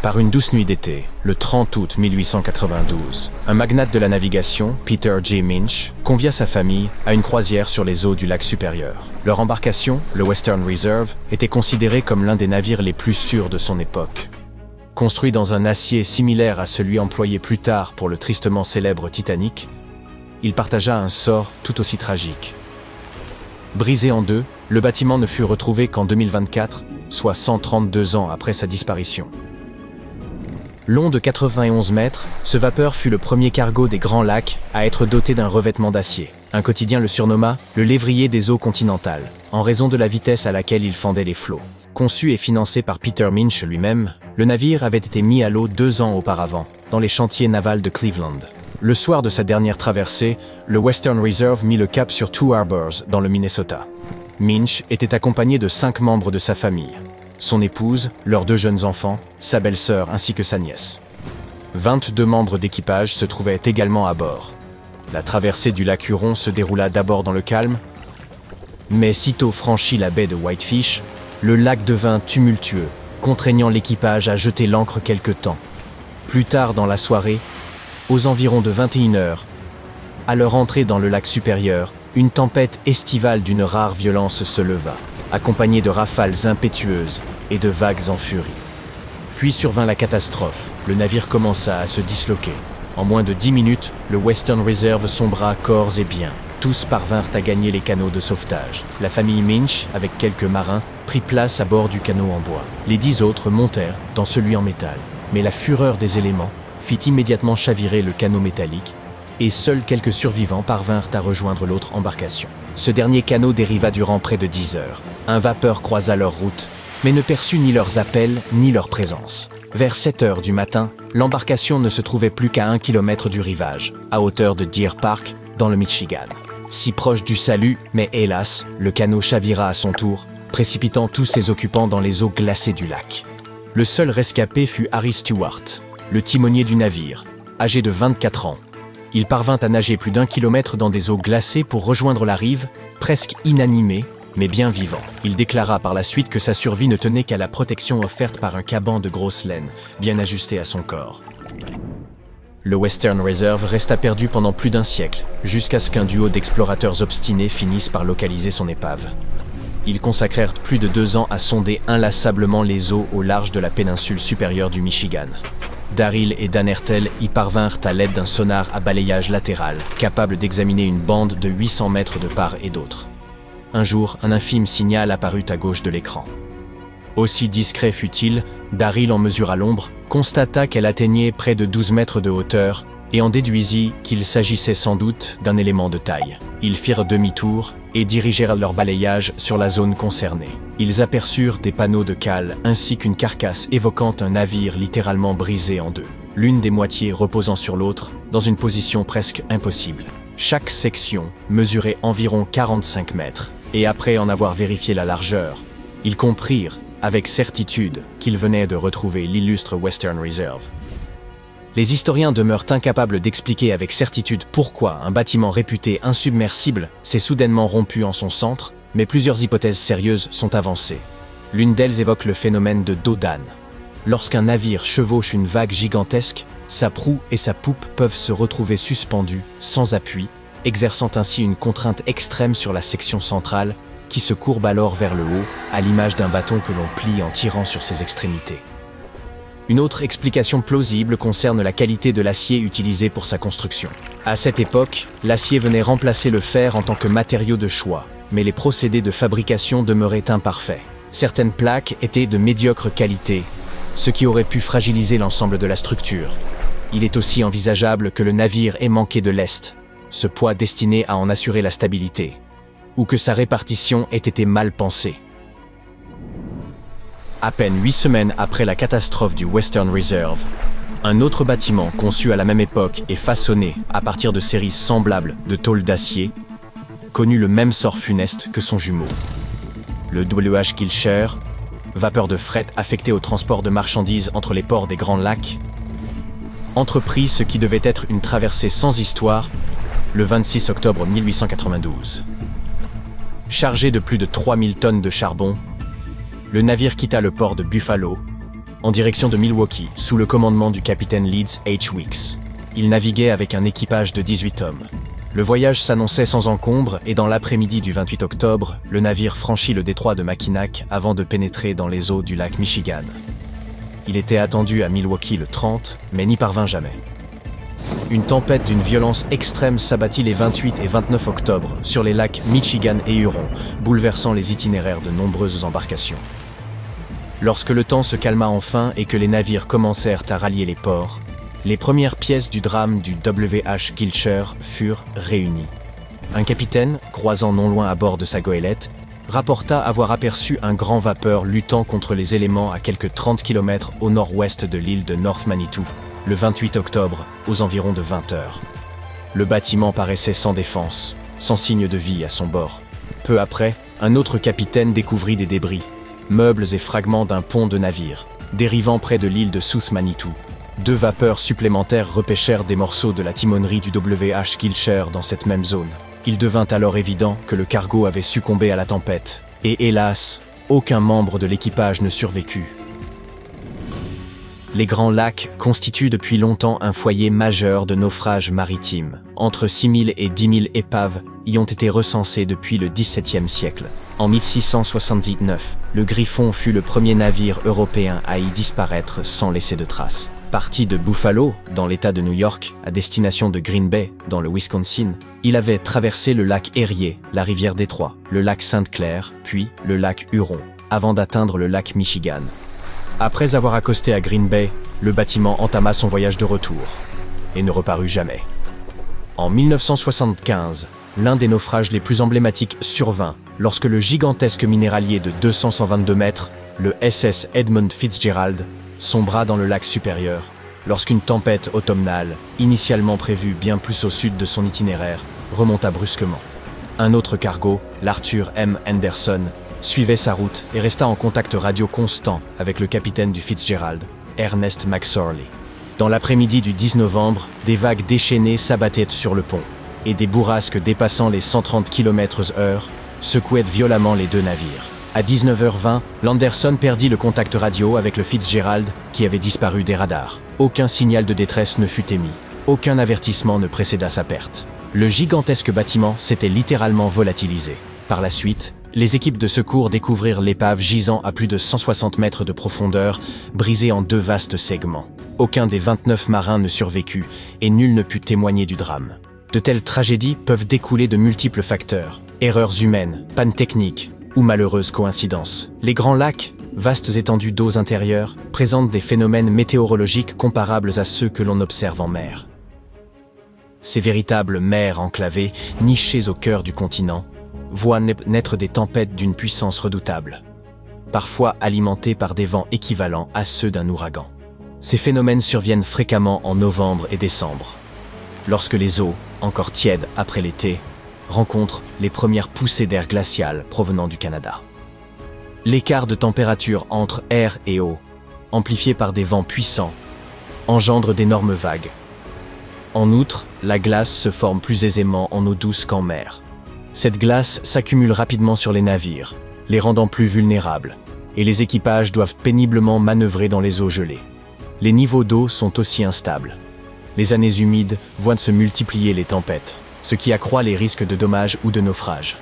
Par une douce nuit d'été, le 30 août 1892, un magnate de la navigation, Peter J. Minch, convia sa famille à une croisière sur les eaux du lac Supérieur. Leur embarcation, le Western Reserve, était considérée comme l'un des navires les plus sûrs de son époque. Construit dans un acier similaire à celui employé plus tard pour le tristement célèbre Titanic, il partagea un sort tout aussi tragique. Brisé en deux, le bâtiment ne fut retrouvé qu'en 2024, soit 132 ans après sa disparition. Long de 91 mètres, ce vapeur fut le premier cargo des Grands Lacs à être doté d'un revêtement d'acier. Un quotidien le surnomma « le lévrier des eaux continentales », en raison de la vitesse à laquelle il fendait les flots. Conçu et financé par Peter Minch lui-même, le navire avait été mis à l'eau 2 ans auparavant, dans les chantiers navals de Cleveland. Le soir de sa dernière traversée, le Western Reserve mit le cap sur Two Harbors, dans le Minnesota. Minch était accompagné de 5 membres de sa famille. Son épouse, leurs 2 jeunes enfants, sa belle-sœur ainsi que sa nièce. 22 membres d'équipage se trouvaient également à bord. La traversée du lac Huron se déroula d'abord dans le calme, mais sitôt franchi la baie de Whitefish, le lac devint tumultueux, contraignant l'équipage à jeter l'ancre quelque temps. Plus tard dans la soirée, aux environs de 21 h, à leur entrée dans le lac Supérieur, une tempête estivale d'une rare violence se leva, accompagnée de rafales impétueuses et de vagues en furie. Puis survint la catastrophe, le navire commença à se disloquer. En moins de 10 minutes, le Western Reserve sombra corps et biens. Tous parvinrent à gagner les canots de sauvetage. La famille Minch, avec quelques marins, prit place à bord du canot en bois. Les 10 autres montèrent dans celui en métal. Mais la fureur des éléments fit immédiatement chavirer le canot métallique, et seuls quelques survivants parvinrent à rejoindre l'autre embarcation. Ce dernier canot dériva durant près de 10 heures. Un vapeur croisa leur route, mais ne perçut ni leurs appels ni leur présence. Vers 7 heures du matin, l'embarcation ne se trouvait plus qu'à 1 kilomètre du rivage, à hauteur de Deer Park, dans le Michigan. Si proche du salut, mais hélas, le canot chavira à son tour, précipitant tous ses occupants dans les eaux glacées du lac. Le seul rescapé fut Harry Stewart, le timonier du navire, âgé de 24 ans. Il parvint à nager plus d'1 kilomètre dans des eaux glacées pour rejoindre la rive, presque inanimé, mais bien vivant. Il déclara par la suite que sa survie ne tenait qu'à la protection offerte par un caban de grosse laine, bien ajusté à son corps. Le Western Reserve resta perdu pendant plus d'1 siècle, jusqu'à ce qu'un duo d'explorateurs obstinés finisse par localiser son épave. Ils consacrèrent plus de 2 ans à sonder inlassablement les eaux au large de la péninsule supérieure du Michigan. Daryl et Dan Hertel y parvinrent à l'aide d'un sonar à balayage latéral, capable d'examiner une bande de 800 mètres de part et d'autre. Un jour, un infime signal apparut à gauche de l'écran. Aussi discret fut-il, Daryl en mesura l'ombre, constata qu'elle atteignait près de 12 mètres de hauteur et en déduisit qu'il s'agissait sans doute d'un élément de taille. Ils firent demi-tour et dirigèrent leur balayage sur la zone concernée. Ils aperçurent des panneaux de cale ainsi qu'une carcasse évoquant un navire littéralement brisé en 2. L'une des moitiés reposant sur l'autre, dans une position presque impossible. Chaque section mesurait environ 45 mètres, et après en avoir vérifié la largeur, ils comprirent avec certitude qu'ils venaient de retrouver l'illustre Western Reserve. Les historiens demeurent incapables d'expliquer avec certitude pourquoi un bâtiment réputé insubmersible s'est soudainement rompu en son centre, mais plusieurs hypothèses sérieuses sont avancées. L'une d'elles évoque le phénomène de dos d'âne. Lorsqu'un navire chevauche une vague gigantesque, sa proue et sa poupe peuvent se retrouver suspendues, sans appui, exerçant ainsi une contrainte extrême sur la section centrale, qui se courbe alors vers le haut, à l'image d'un bâton que l'on plie en tirant sur ses extrémités. Une autre explication plausible concerne la qualité de l'acier utilisé pour sa construction. À cette époque, l'acier venait remplacer le fer en tant que matériau de choix, mais les procédés de fabrication demeuraient imparfaits. Certaines plaques étaient de médiocre qualité, ce qui aurait pu fragiliser l'ensemble de la structure. Il est aussi envisageable que le navire ait manqué de lest, ce poids destiné à en assurer la stabilité, ou que sa répartition ait été mal pensée. À peine 8 semaines après la catastrophe du Western Reserve, un autre bâtiment conçu à la même époque et façonné à partir de séries semblables de tôles d'acier connut le même sort funeste que son jumeau. Le W.H. Kilcher, vapeur de fret affecté au transport de marchandises entre les ports des Grands Lacs, entreprit ce qui devait être une traversée sans histoire le 26 octobre 1892. Chargé de plus de 3000 tonnes de charbon, le navire quitta le port de Buffalo en direction de Milwaukee, sous le commandement du capitaine Leeds H. Weeks. Il naviguait avec un équipage de 18 hommes. Le voyage s'annonçait sans encombre et dans l'après-midi du 28 octobre, le navire franchit le détroit de Mackinac avant de pénétrer dans les eaux du lac Michigan. Il était attendu à Milwaukee le 30, mais n'y parvint jamais. Une tempête d'une violence extrême s'abattit les 28 et 29 octobre sur les lacs Michigan et Huron, bouleversant les itinéraires de nombreuses embarcations. Lorsque le temps se calma enfin et que les navires commencèrent à rallier les ports, les premières pièces du drame du W.H. Gilcher furent réunies. Un capitaine, croisant non loin à bord de sa goélette, rapporta avoir aperçu un grand vapeur luttant contre les éléments à quelques 30 km au nord-ouest de l'île de North Manitou, le 28 octobre, aux environs de 20 heures. Le bâtiment paraissait sans défense, sans signe de vie à son bord. Peu après, un autre capitaine découvrit des débris, meubles et fragments d'un pont de navire, dérivant près de l'île de South Manitou. 2 vapeurs supplémentaires repêchèrent des morceaux de la timonerie du W.H. Gilcher dans cette même zone. Il devint alors évident que le cargo avait succombé à la tempête, et hélas, aucun membre de l'équipage ne survécut. Les Grands Lacs constituent depuis longtemps un foyer majeur de naufrages maritimes. Entre 6 000 et 10 000 épaves y ont été recensées depuis le XVIIe siècle. En 1679, le Griffon fut le premier navire européen à y disparaître sans laisser de traces. Parti de Buffalo, dans l'État de New York, à destination de Green Bay, dans le Wisconsin, il avait traversé le lac Erie, la rivière Détroit, le lac Sainte-Claire, puis le lac Huron, avant d'atteindre le lac Michigan. Après avoir accosté à Green Bay, le bâtiment entama son voyage de retour, et ne reparut jamais. En 1975, l'un des naufrages les plus emblématiques survint, lorsque le gigantesque minéralier de 222 mètres, le SS Edmund Fitzgerald, sombra dans le lac supérieur, lorsqu'une tempête automnale, initialement prévue bien plus au sud de son itinéraire, remonta brusquement. Un autre cargo, l'Arthur M. Anderson, suivait sa route et resta en contact radio constant avec le capitaine du Fitzgerald, Ernest McSorley. Dans l'après-midi du 10 novembre, des vagues déchaînées s'abattaient sur le pont, et des bourrasques dépassant les 130 km/h secouaient violemment les 2 navires. À 19h20, l'Anderson perdit le contact radio avec le Fitzgerald qui avait disparu des radars. Aucun signal de détresse ne fut émis. Aucun avertissement ne précéda sa perte. Le gigantesque bâtiment s'était littéralement volatilisé. Par la suite, les équipes de secours découvrirent l'épave gisant à plus de 160 mètres de profondeur, brisée en 2 vastes segments. Aucun des 29 marins ne survécut et nul ne put témoigner du drame. De telles tragédies peuvent découler de multiples facteurs. Erreurs humaines, pannes techniques, ou malheureuses coïncidences. Les Grands Lacs, vastes étendues d'eaux intérieures, présentent des phénomènes météorologiques comparables à ceux que l'on observe en mer. Ces véritables mers enclavées, nichées au cœur du continent, voient naître des tempêtes d'une puissance redoutable, parfois alimentées par des vents équivalents à ceux d'un ouragan. Ces phénomènes surviennent fréquemment en novembre et décembre, lorsque les eaux, encore tièdes après l'été, rencontrent les premières poussées d'air glacial provenant du Canada. L'écart de température entre air et eau, amplifié par des vents puissants, engendre d'énormes vagues. En outre, la glace se forme plus aisément en eau douce qu'en mer. Cette glace s'accumule rapidement sur les navires, les rendant plus vulnérables, et les équipages doivent péniblement manœuvrer dans les eaux gelées. Les niveaux d'eau sont aussi instables. Les années humides voient se multiplier les tempêtes, ce qui accroît les risques de dommages ou de naufrages.